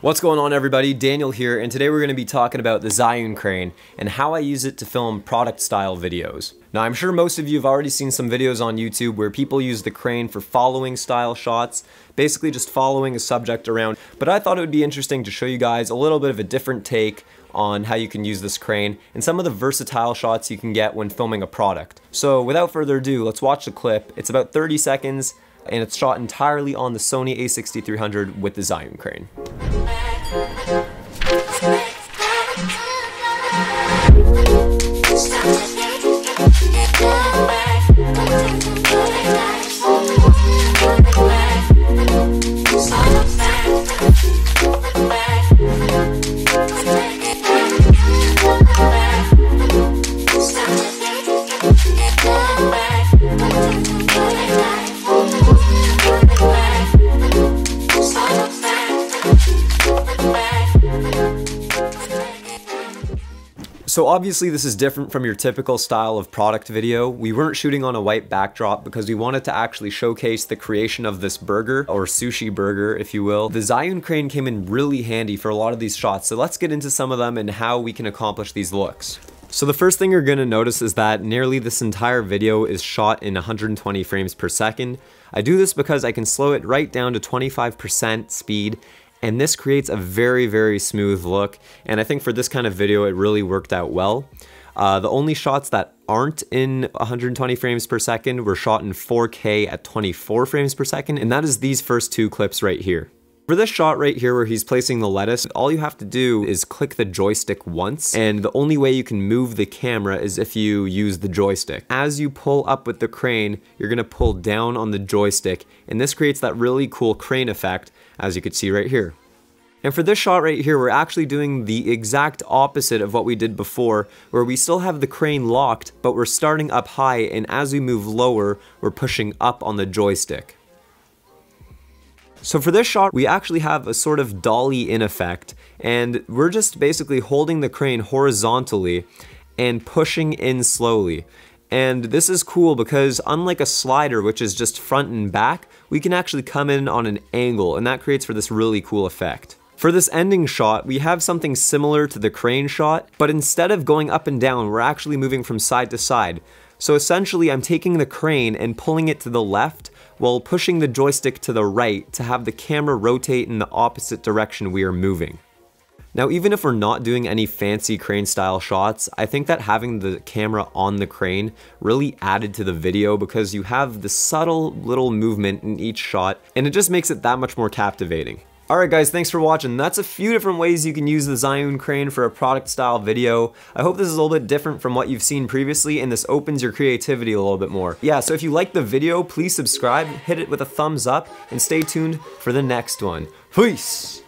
What's going on, everybody? Daniel here, and today we're going to be talking about the Zhiyun Crane and how I use it to film product style videos. Now, I'm sure most of you have already seen some videos on YouTube where people use the crane for following style shots, basically just following a subject around, but I thought it would be interesting to show you guys a little bit of a different take on how you can use this crane and some of the versatile shots you can get when filming a product. So without further ado, let's watch the clip. It's about 30 seconds and it's shot entirely on the Sony a6300 with the Zhiyun Crane. So obviously this is different from your typical style of product video. We weren't shooting on a white backdrop because we wanted to actually showcase the creation of this burger, or sushi burger if you will. The Zhiyun Crane came in really handy for a lot of these shots, so let's get into some of them and how we can accomplish these looks. So the first thing you're going to notice is that nearly this entire video is shot in 120 frames per second. I do this because I can slow it right down to 25% speed, and this creates a very smooth look, and I think for this kind of video it really worked out well. The only shots that aren't in 120 frames per second were shot in 4K at 24 frames per second, and that is these first two clips right here. For this shot right here where he's placing the lettuce, all you have to do is click the joystick once, and the only way you can move the camera is if you use the joystick. As you pull up with the crane, you're gonna pull down on the joystick, and this creates that really cool crane effect, as you can see right here. And for this shot right here, we're actually doing the exact opposite of what we did before, where we still have the crane locked, but we're starting up high, and as we move lower, we're pushing up on the joystick. So for this shot, we actually have a sort of dolly-in effect, and we're just basically holding the crane horizontally and pushing in slowly. And this is cool because unlike a slider, which is just front and back, we can actually come in on an angle, and that creates for this really cool effect. For this ending shot, we have something similar to the crane shot, but instead of going up and down, we're actually moving from side to side. So essentially, I'm taking the crane and pulling it to the left while pushing the joystick to the right to have the camera rotate in the opposite direction we are moving. Now, even if we're not doing any fancy crane style shots, I think that having the camera on the crane really added to the video because you have the subtle little movement in each shot, and it just makes it that much more captivating. Alright guys, thanks for watching. That's a few different ways you can use the Zhiyun Crane for a product style video. I hope this is a little bit different from what you've seen previously, and this opens your creativity a little bit more. Yeah, so if you liked the video, please subscribe, hit it with a thumbs up, and stay tuned for the next one. Peace!